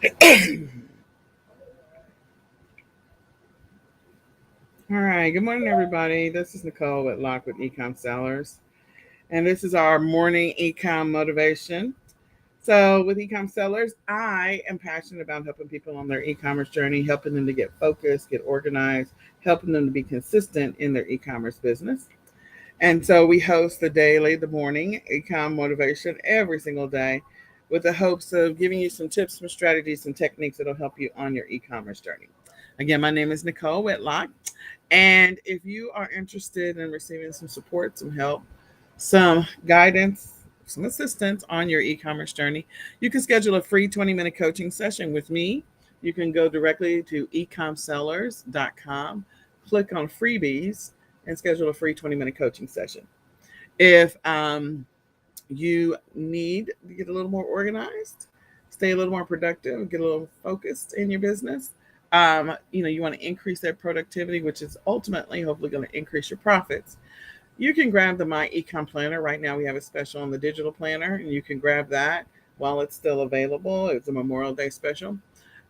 All right. Good morning, everybody. This is Nicole Whitlock with eCom Sellers, and this is our morning eCom motivation. So, with eCom Sellers, I am passionate about helping people on their e-commerce journey, helping them to get focused, get organized, helping them to be consistent in their e-commerce business. And so, we host the morning eCom motivation every single day, with the hopes of giving you some tips, some strategies, some techniques that'll help you on your e-commerce journey. Again, my name is Nicole Whitlock. And if you are interested in receiving some support, some help, some guidance, some assistance on your e commerce journey, you can schedule a free 20-minute coaching session with me. You can go directly to ecomsellers.com, click on freebies, and schedule a free 20-minute coaching session. If you need to get a little more organized, stay a little more productive, get a little focused in your business. You want to increase that productivity, which is ultimately hopefully going to increase your profits. You can grab the My Ecom Planner. Right now, we have a special on the digital planner, and you can grab that while it's still available. It's a Memorial Day special.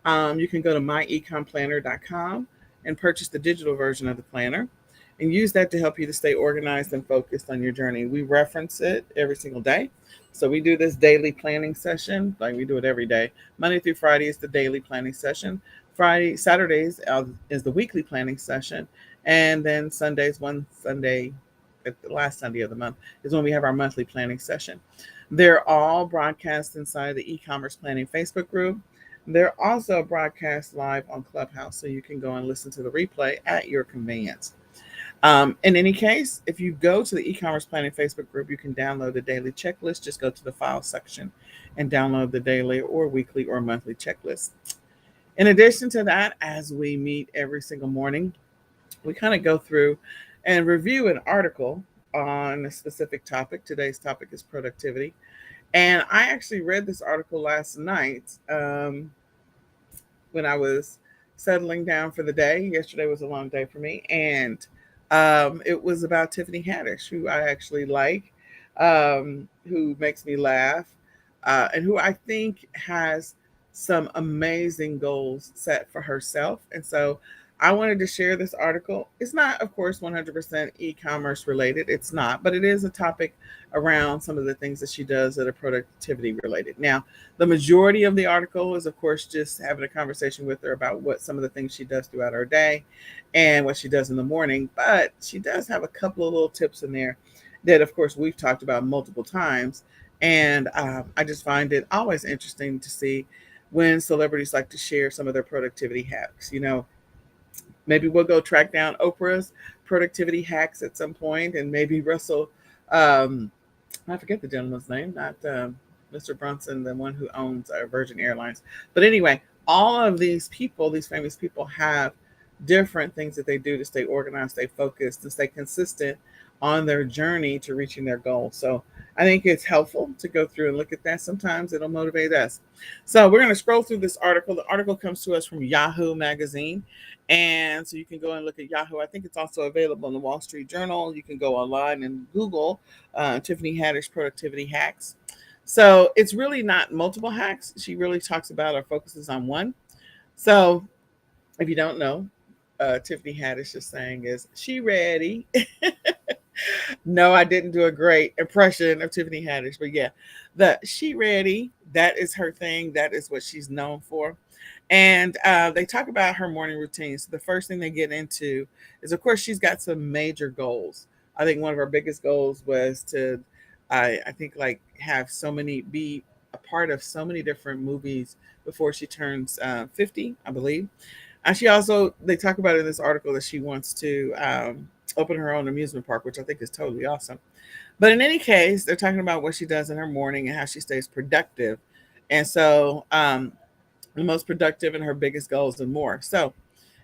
You can go to myecomplanner.com and purchase the digital version of the planner and use that to help you to stay organized and focused on your journey. We reference it every single day. So we do this daily planning session, like we do it every day. Monday through Friday is the daily planning session. Saturdays is the weekly planning session. And then Sundays, one Sunday, the last Sunday of the month, is when we have our monthly planning session. They're all broadcast inside the e-commerce planning Facebook group. They're also broadcast live on Clubhouse, so you can go and listen to the replay at your convenience. In any case, if you go to the e-commerce planning Facebook group, you can download the daily checklist. Just go to the file section and download the daily or weekly or monthly checklist. In addition to that, as we meet every single morning, we kind of go through and review an article on a specific topic. Today's topic is productivity. And I actually read this article last night when I was settling down for the day. Yesterday was a long day for me. And it was about Tiffany Haddish, who I actually like, who makes me laugh, and who I think has some amazing goals set for herself. And so I wanted to share this article. It's not, of course, 100% e commerce related. It's not, but it is a topic around some of the things that she does that are productivity related. Now, the majority of the article is, of course, just having a conversation with her about what some of the things she does throughout her day and what she does in the morning. But she does have a couple of little tips in there that, of course, we've talked about multiple times. And I just find it always interesting to see when celebrities like to share some of their productivity hacks. Maybe we'll go track down Oprah's productivity hacks at some point, and maybe Russell, um, I forget the gentleman's name, not Mr. Brunson, the one who owns Virgin Airlines. But anyway, all of these people, these famous people, have different things that they do to stay organized, stay focused, and stay consistent on their journey to reaching their goals. So I think it's helpful to go through and look at that. Sometimes it'll motivate us. So we're going to scroll through this article. The article comes to us from Yahoo Magazine. And so you can go and look at Yahoo. I think it's also available in the Wall Street Journal. You can go online and Google Tiffany Haddish productivity hacks. So it's really not multiple hacks. She really talks about or focuses on one. So if you don't know, Tiffany Haddish is saying is she ready? No, I didn't do a great impression of Tiffany Haddish, but yeah, the she ready, that is her thing. That is what she's known for. And they talk about her morning routine. So the first thing they get into is, of course, she's got some major goals. I think one of her biggest goals was to, I think, like have so many, be a part of so many different movies before she turns 50, I believe. She also, they talk about in this article that she wants to open her own amusement park, which I think is totally awesome. But in any case, they're talking about what she does in her morning and how she stays productive. And so, the most productive and her biggest goals and more. So,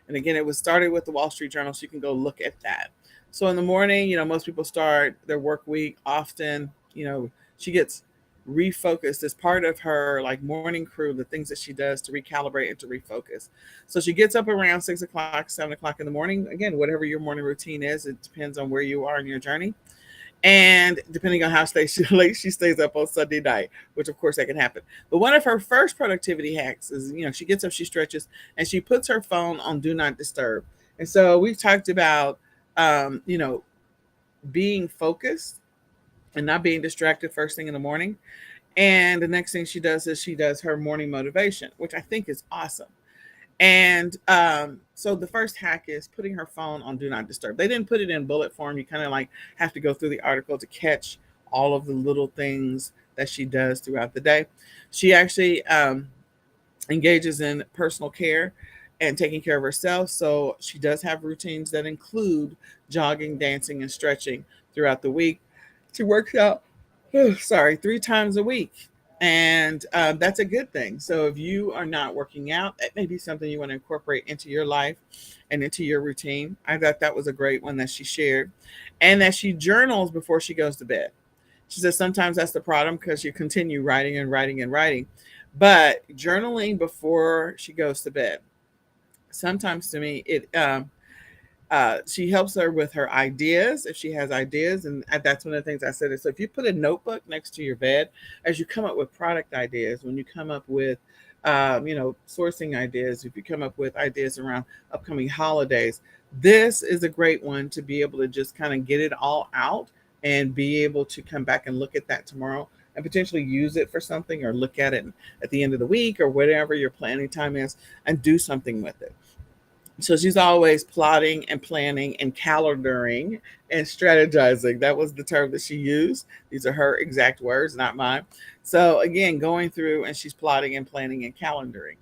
and again, it was started with the Wall Street Journal, so you can go look at that. So in the morning, most people start their work week often, she gets refocused as part of her like morning crew, the things that she does to recalibrate and to refocus. So she gets up around 6 o'clock, 7 o'clock in the morning. Again, whatever your morning routine is, it depends on where you are in your journey. And depending on how late she stays up on Sunday night, which of course that can happen. But one of her first productivity hacks is, she gets up, she stretches, and she puts her phone on do not disturb. And so we've talked about, um, you know, being focused and not being distracted first thing in the morning. And the next thing she does is she does her morning motivation, which I think is awesome. And so the first hack is putting her phone on do not disturb. They didn't put it in bullet form. You kind of like have to go through the article to catch all of the little things that she does throughout the day. She actually engages in personal care and taking care of herself. So she does have routines that include jogging, dancing, and stretching throughout the week. She works out, sorry, 3 times a week. And that's a good thing. So if you are not working out, that may be something you want to incorporate into your life and into your routine. I thought that was a great one that she shared. And that she journals before she goes to bed. She says sometimes that's the problem because you continue writing and writing and writing, but journaling before she goes to bed. Sometimes to me, she helps her with her ideas if she has ideas, and that's one of the things I said. Is so if you put a notebook next to your bed as you come up with product ideas, when you come up with sourcing ideas, if you come up with ideas around upcoming holidays, this is a great one to be able to just kind of get it all out and be able to come back and look at that tomorrow and potentially use it for something, or look at it at the end of the week or whatever your planning time is, and do something with it. So she's always plotting and planning and calendaring and strategizing. That was the term that she used. These are her exact words, not mine. So again, going through and she's plotting and planning and calendaring.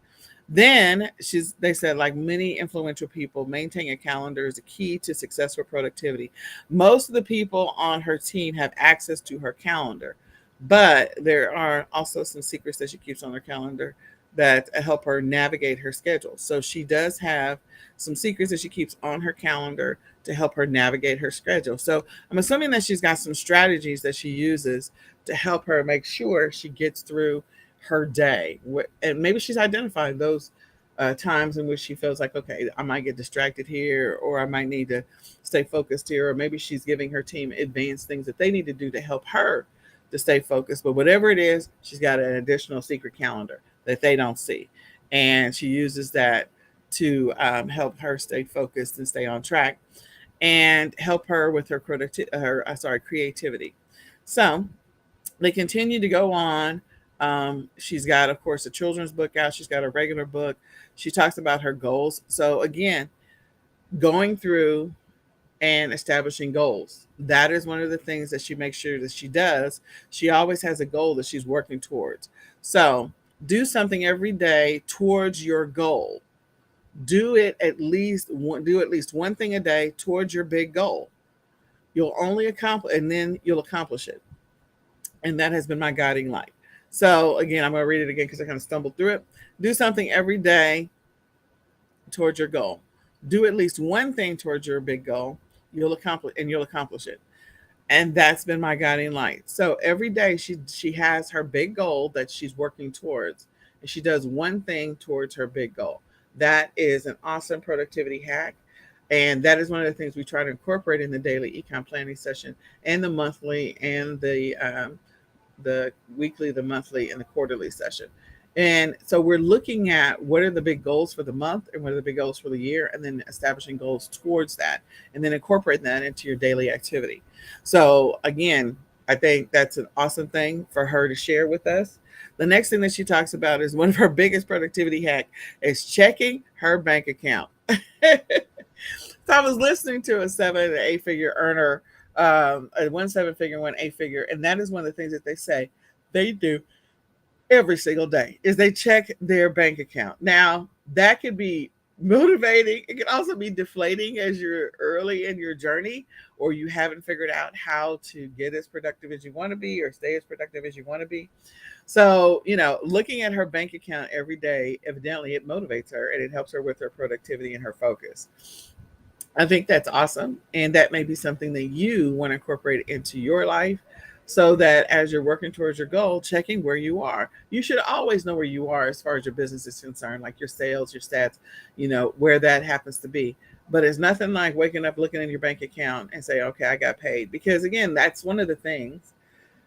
Then they said, like many influential people, maintaining a calendar is a key to successful productivity. Most of the people on her team have access to her calendar, but there are also some secrets that she keeps on her calendar that help her navigate her schedule. So she does have some secrets that she keeps on her calendar to help her navigate her schedule. So I'm assuming that she's got some strategies that she uses to help her make sure she gets through her day. And maybe she's identified those times in which she feels like, okay, I might get distracted here, or I might need to stay focused here, or maybe she's giving her team advanced things that they need to do to help her to stay focused. But whatever it is, she's got an additional secret calendar that they don't see. And she uses that to help her stay focused and stay on track, and help her with her creativity. So they continue to go on. She's got, of course, a children's book out. She's got a regular book. She talks about her goals. So again, going through and establishing goals. That is one of the things that she makes sure that she does. She always has a goal that she's working towards. So do something every day towards your goal. Do at least one thing a day towards your big goal. You'll only accomplish, and then you'll accomplish it. And that has been my guiding light. So again, I'm going to read it again because I kind of stumbled through it. Do something every day towards your goal. Do at least one thing towards your big goal. You'll accomplish it. And that's been my guiding light. So every day she has her big goal that she's working towards, and she does one thing towards her big goal. That is an awesome productivity hack. And that is one of the things we try to incorporate in the daily ecom planning session, and the monthly, and the weekly, the monthly, and the quarterly session. And so we're looking at what are the big goals for the month and what are the big goals for the year, and then establishing goals towards that, and then incorporating that into your daily activity. So again, I think that's an awesome thing for her to share with us. The next thing that she talks about is one of her biggest productivity hack is checking her bank account. So I was listening to a 7 and 8 figure earner, a 1 7 figure, 1 8 figure, and that is one of the things that they say they do every single day is they check their bank account. Now, that could be motivating. It can also be deflating as you're early in your journey, or you haven't figured out how to get as productive as you want to be or stay as productive as you want to be. So, looking at her bank account every day, evidently it motivates her and it helps her with her productivity and her focus. I think that's awesome. And that may be something that you want to incorporate into your life, so that as you're working towards your goal, checking where you are. You should always know where you are as far as your business is concerned, like your sales, your stats, where that happens to be. But it's nothing like waking up, looking in your bank account and say, okay, I got paid. Because again, that's one of the things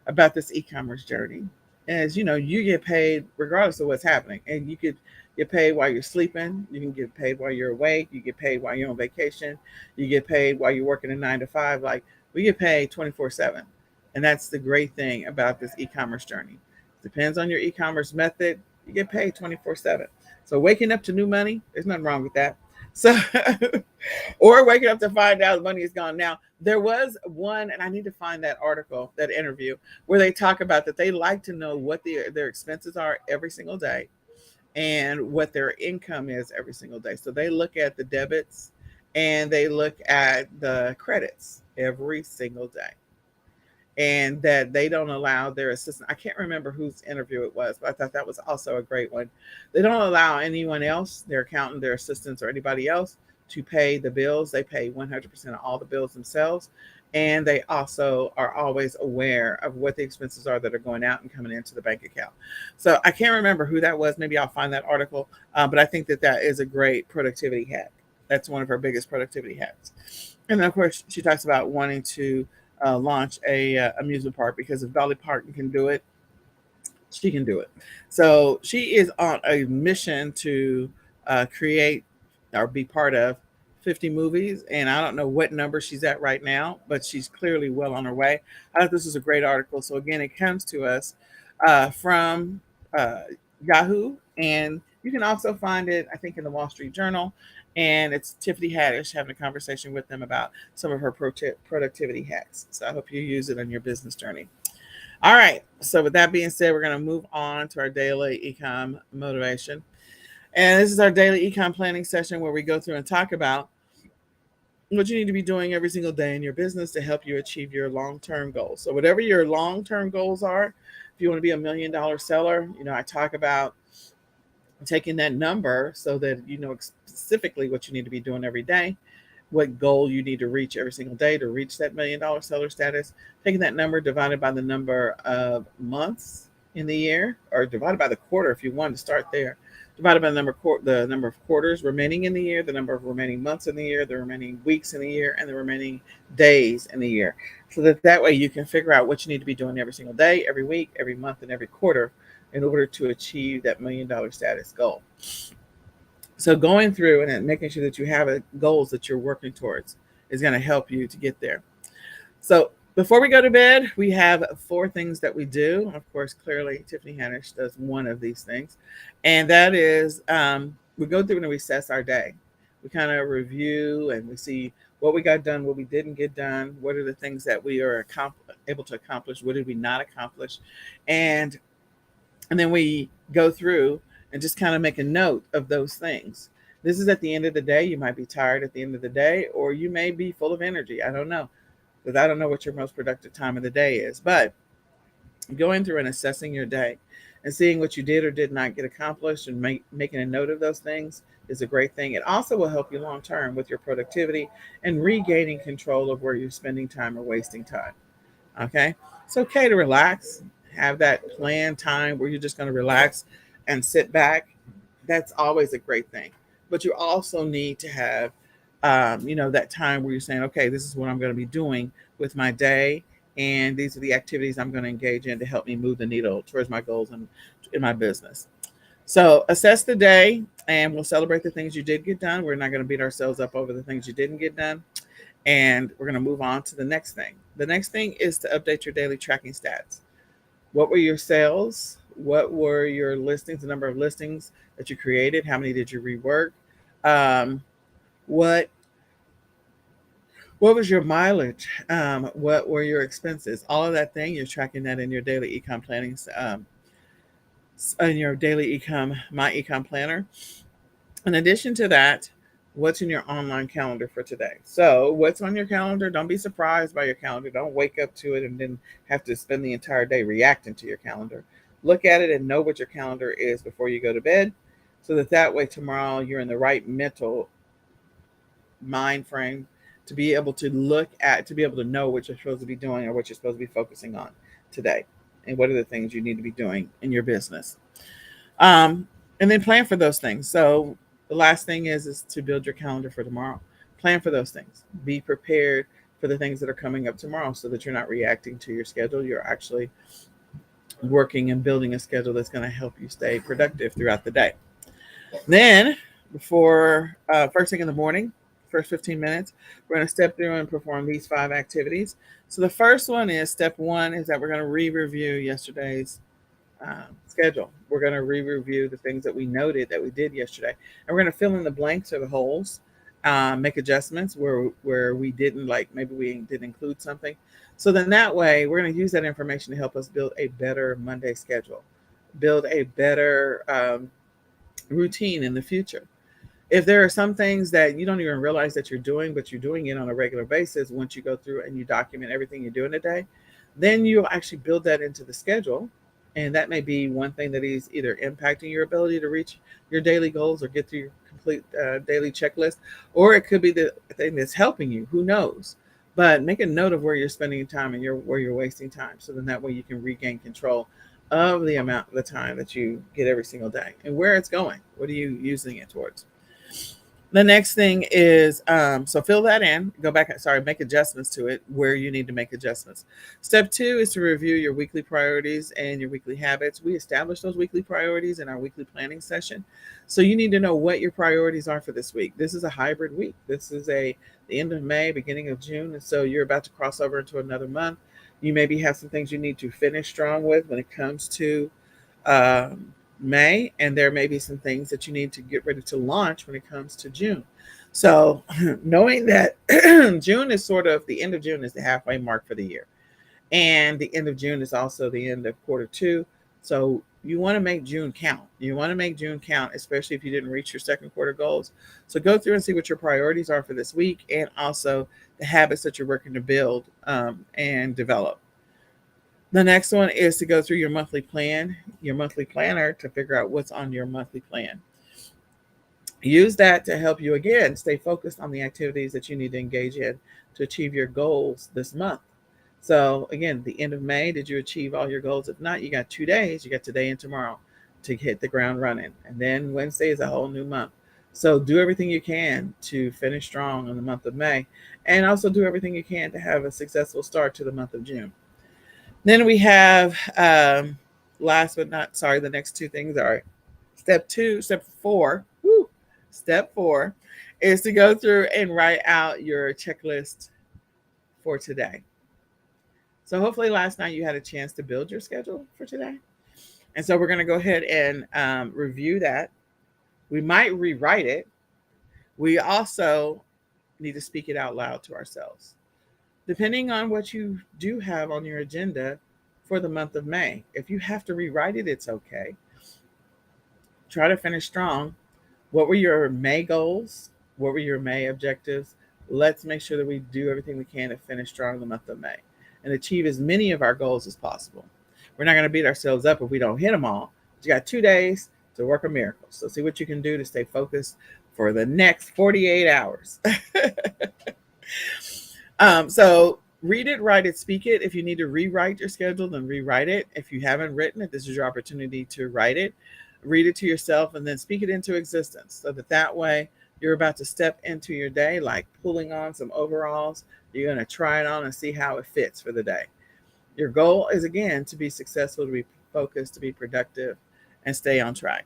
about this e-commerce journey is, you get paid regardless of what's happening. And you could get paid while you're sleeping. You can get paid while you're awake. You get paid while you're on vacation. You get paid while you're working a 9 to 5. Like, we get paid 24/7. And that's the great thing about this e-commerce journey. Depends on your e-commerce method. You get paid 24/7. So waking up to new money, there's nothing wrong with that. So, or waking up to find out the money is gone. Now, there was one, and I need to find that article, that interview, where they talk about that they like to know what their expenses are every single day and what their income is every single day. So they look at the debits and they look at the credits every single day, and that they don't allow their assistant. I can't remember whose interview it was, but I thought that was also a great one. They don't allow anyone else, their accountant, their assistants, or anybody else to pay the bills. They pay 100% of all the bills themselves. And they also are always aware of what the expenses are that are going out and coming into the bank account. So I can't remember who that was. Maybe I'll find that article. But I think that that is a great productivity hack. That's one of her biggest productivity hacks. And then, of course, she talks about wanting to launch a amusement park, because if Dolly Parton can do it, she can do it. So she is on a mission to create or be part of 50 movies. And I don't know what number she's at right now, but she's clearly well on her way. I thought this was a great article. So again, it comes to us from uh, Yahoo. And you can also find it, I think, in the Wall Street Journal. And it's Tiffany Haddish having a conversation with them about some of her productivity hacks. So I hope you use it on your business journey. All right. So with that being said, we're going to move on to our daily ecom motivation. And this is our daily ecom planning session where we go through and talk about what you need to be doing every single day in your business to help you achieve your long-term goals. So whatever your long-term goals are, if you want to be $1 million seller, I talk about taking that number so that you know specifically what you need to be doing every day, what goal you need to reach every single day to reach that $1 million seller status, taking that number divided by the number of months in the year, or divided by the quarter if you want to start there, divided by the number of quarters remaining in the year, the number of remaining months in the year, the remaining weeks in the year, and the remaining days in the year. So that way you can figure out what you need to be doing every single day, every week, every month, and every quarter in order to achieve that $1 million status goal. So going through and making sure that you have goals that you're working towards is going to help you to get there. So before we go to bed, we have 4 things that we do. Of course, clearly Tiffany Haddish does one of these things, and that is we go through and we assess our day. We kind of review and we see what we got done, what we didn't get done, what are the things that we are able to accomplish, what did we not accomplish, and then we go through and just kind of make a note of those things. This is at the end of the day. You might be tired at the end of the day, or you may be full of energy. I don't know, because I don't know what your most productive time of the day is. But going through and assessing your day and seeing what you did or did not get accomplished and making a note of those things is a great thing. It also will help you long term with your productivity and regaining control of where you're spending time or wasting time. Okay. It's okay to relax, have that planned time where you're just going to relax and sit back. That's always a great thing. But you also need to have, that time where you're saying, okay, this is what I'm going to be doing with my day. And these are the activities I'm going to engage in to help me move the needle towards my goals in my business. So assess the day and we'll celebrate the things you did get done. We're not going to beat ourselves up over the things you didn't get done. And we're going to move on to the next thing. The next thing is to update your daily tracking stats. What were your sales? What were your listings, the number of listings that you created? How many did you rework? What was your mileage? What were your expenses? All of that thing, you're tracking that in your daily ecom planning, in your daily my ecom planner. In addition to that, what's in your online calendar for today? So what's on your calendar? Don't be surprised by your calendar. Don't wake up to it and then have to spend the entire day reacting to your calendar. Look at it and know what your calendar is before you go to bed, so that way tomorrow you're in the right mental mind frame to be able to to be able to know what you're supposed to be doing or what you're supposed to be focusing on today, and what are the things you need to be doing in your business. And then plan for those things. So the last thing is to build your calendar for tomorrow. Plan for those things. Be prepared for the things that are coming up tomorrow so that you're not reacting to your schedule. You're actually working and building a schedule that's going to help you stay productive throughout the day. Then, before first thing in the morning, first 15 minutes, we're going to step through and perform these 5 activities. So, the first one is step one is that we're going to review yesterday's schedule. We're going to review the things that we noted that we did yesterday, and we're going to fill in the blanks or the holes, make adjustments where we didn't, like maybe we didn't include something. So then that way, we're going to use that information to help us build a better Monday schedule, build a better routine in the future. If there are some things that you don't even realize that you're doing, but you're doing it on a regular basis, once you go through and you document everything you do in a day, then you'll actually build that into the schedule. And that may be one thing that is either impacting your ability to reach your daily goals or get through your complete daily checklist, or it could be the thing that's helping you. Who knows? But make a note of where you're spending time and where you're wasting time. So then that way you can regain control of the amount of the time that you get every single day and where it's going. What are you using it towards? The next thing is, so fill that in, go back, make adjustments to it where you need to make adjustments. Step two is to review your weekly priorities and your weekly habits. We established those weekly priorities in our weekly planning session. So you need to know what your priorities are for this week. This is a hybrid week. This is the end of May, beginning of June. And so you're about to cross over into another month. You maybe have some things you need to finish strong with when it comes to May, and there may be some things that you need to get ready to launch when it comes to June. So knowing that June is sort of the end of June is the halfway mark for the year. And the end of June is also the end of quarter two. So you want to make June count. You want to make June count, especially if you didn't reach your second quarter goals. So go through and see what your priorities are for this week and also the habits that you're working to build and develop. The next one is to go through your monthly plan, your monthly planner to figure out what's on your monthly plan. Use that to help you, again, stay focused on the activities that you need to engage in to achieve your goals this month. So again, the end of May, did you achieve all your goals? If not, you got 2 days. You got today and tomorrow to hit the ground running. And then Wednesday is a whole new month. So do everything you can to finish strong in the month of May, and also do everything you can to have a successful start to the month of June. Then we have, the next two things are step four. Step four is to go through and write out your checklist for today. So hopefully last night you had a chance to build your schedule for today. And so we're going to go ahead and review that. We might rewrite it. We also need to speak it out loud to ourselves. Depending on what you do have on your agenda for the month of May. If you have to rewrite it, it's okay. Try to finish strong. What were your May goals? What were your May objectives? Let's make sure that we do everything we can to finish strong the month of May and achieve as many of our goals as possible. We're not going to beat ourselves up if we don't hit them all. But you got 2 days to work a miracle. So see what you can do to stay focused for the next 48 hours. So read it, write it, speak it. If you need to rewrite your schedule, then rewrite it. If you haven't written it, this is your opportunity to write it. Read it to yourself and then speak it into existence so that way you're about to step into your day like pulling on some overalls. You're going to try it on and see how it fits for the day. Your goal is, again, to be successful, to be focused, to be productive, and stay on track.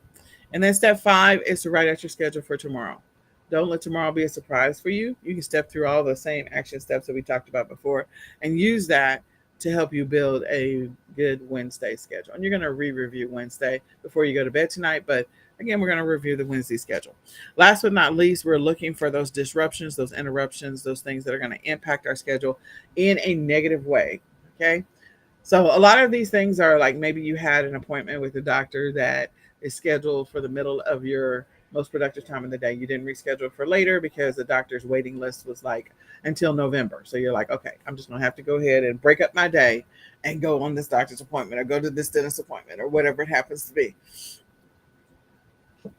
And then step 5 is to write out your schedule for tomorrow. Don't let tomorrow be a surprise for you. You can step through all the same action steps that we talked about before and use that to help you build a good Wednesday schedule. And you're going to re-review Wednesday before you go to bed tonight. But again, we're going to review the Wednesday schedule. Last but not least, we're looking for those disruptions, those interruptions, those things that are going to impact our schedule in a negative way. Okay. So a lot of these things are like maybe you had an appointment with a doctor that is scheduled for the middle of your most productive time in the day. You didn't reschedule for later because the doctor's waiting list was like until November. So you're like, okay, I'm just going to have to go ahead and break up my day and go on this doctor's appointment or go to this dentist appointment or whatever it happens to be.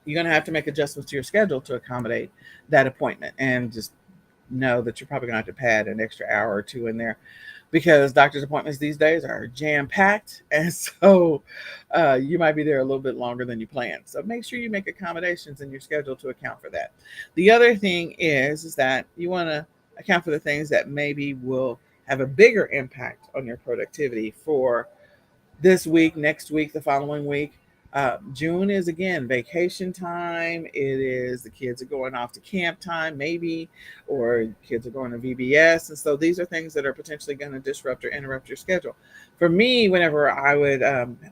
You're going to have to make adjustments to your schedule to accommodate that appointment and just know that you're probably going to have to pad an extra hour or two in there. because doctor's appointments these days are jam packed. And so you might be there a little bit longer than you planned. So make sure you make accommodations in your schedule to account for that. The other thing is that you want to account for the things that maybe will have a bigger impact on your productivity for this week, next week, the following week. June is again vacation time. It is the kids are going off to camp time, maybe, or kids are going to VBS. And so these are things that are potentially going to disrupt or interrupt your schedule. For me, whenever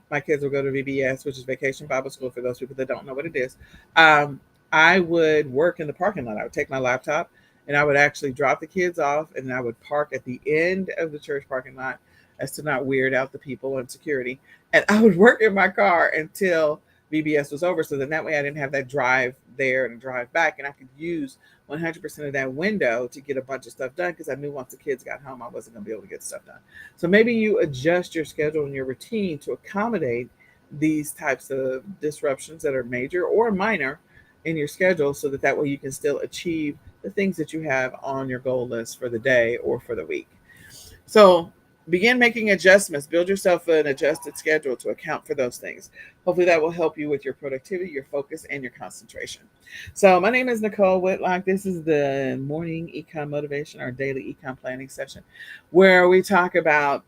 my kids will go to VBS, which is Vacation Bible School for those people that don't know what it is, I would work in the parking lot. I would take my laptop and I would actually drop the kids off and I would park at the end of the church parking lot as to not weird out the people and security. And I would work in my car until VBS was over. So then that way I didn't have that drive there and drive back. And I could use 100% of that window to get a bunch of stuff done because I knew once the kids got home, I wasn't going to be able to get stuff done. So maybe you adjust your schedule and your routine to accommodate these types of disruptions that are major or minor in your schedule so that way you can still achieve the things that you have on your goal list for the day or for the week. So begin making adjustments. Build yourself an adjusted schedule to account for those things. Hopefully that will help you with your productivity, your focus, and your concentration. So my name is Nicole Whitlock. This is the morning ecom motivation, our daily ecom planning session, where we talk about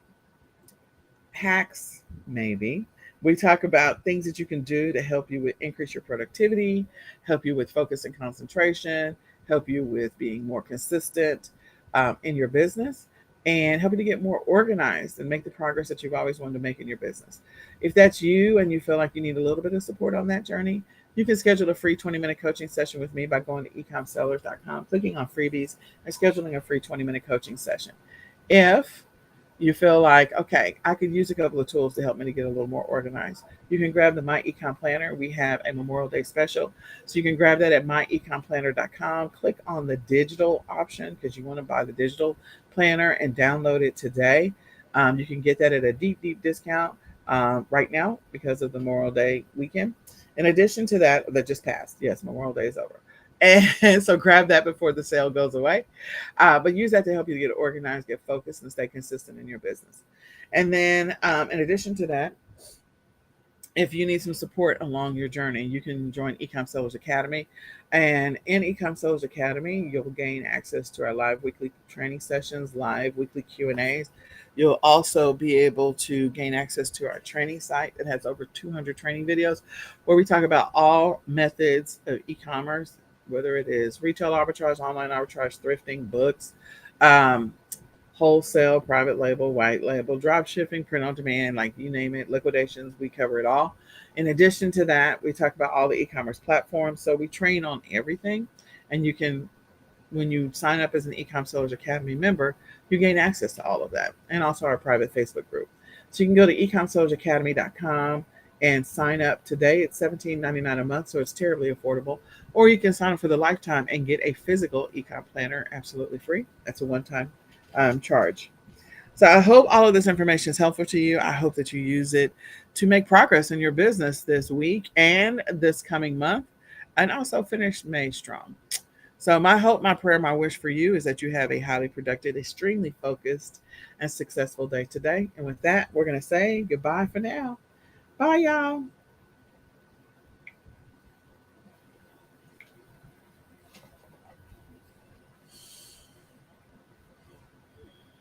hacks, maybe. We talk about things that you can do to help you with increase your productivity, help you with focus and concentration, help you with being more consistent in your business, and help you to get more organized and make the progress that you've always wanted to make in your business. If that's you and you feel like you need a little bit of support on that journey, you can schedule a free 20-minute coaching session with me by going to ecomsellers.com, clicking on freebies, and scheduling a free 20-minute coaching session. If you feel like, okay, I could use a couple of tools to help me to get a little more organized, you can grab the My Ecom Planner. We have a Memorial Day special. So you can grab that at myecomplanner.com. Click on the digital option because you want to buy the digital planner and download it today. You can get that at a deep, deep discount right now because of the Memorial Day weekend. In addition to that just passed. Yes, Memorial Day is over. And so grab that before the sale goes away. But use that to help you to get organized, get focused, and stay consistent in your business. And then, in addition to that, if you need some support along your journey, you can join eCom Sellers Academy. And in eCom Sellers Academy, you'll gain access to our live weekly training sessions, live weekly Q&As. You'll also be able to gain access to our training site that has over 200 training videos where we talk about all methods of e-commerce, whether it is retail arbitrage, online arbitrage, thrifting, books, wholesale, private label, white label, drop shipping, print on demand, like you name it, liquidations, we cover it all. In addition to that, we talk about all the e-commerce platforms. So we train on everything. And you can, when you sign up as an eCom Sellers Academy member, you gain access to all of that and also our private Facebook group. So you can go to ecomsellersacademy.com and sign up today. It's $17.99 a month, so it's terribly affordable. Or you can sign up for the lifetime and get a physical ecom planner absolutely free. That's a one-time charge. So I hope all of this information is helpful to you. I hope that you use it to make progress in your business this week and this coming month, and also finish May strong. So my hope, my prayer, my wish for you is that you have a highly productive, extremely focused, and successful day today. And with that, we're going to say goodbye for now. Bye, y'all.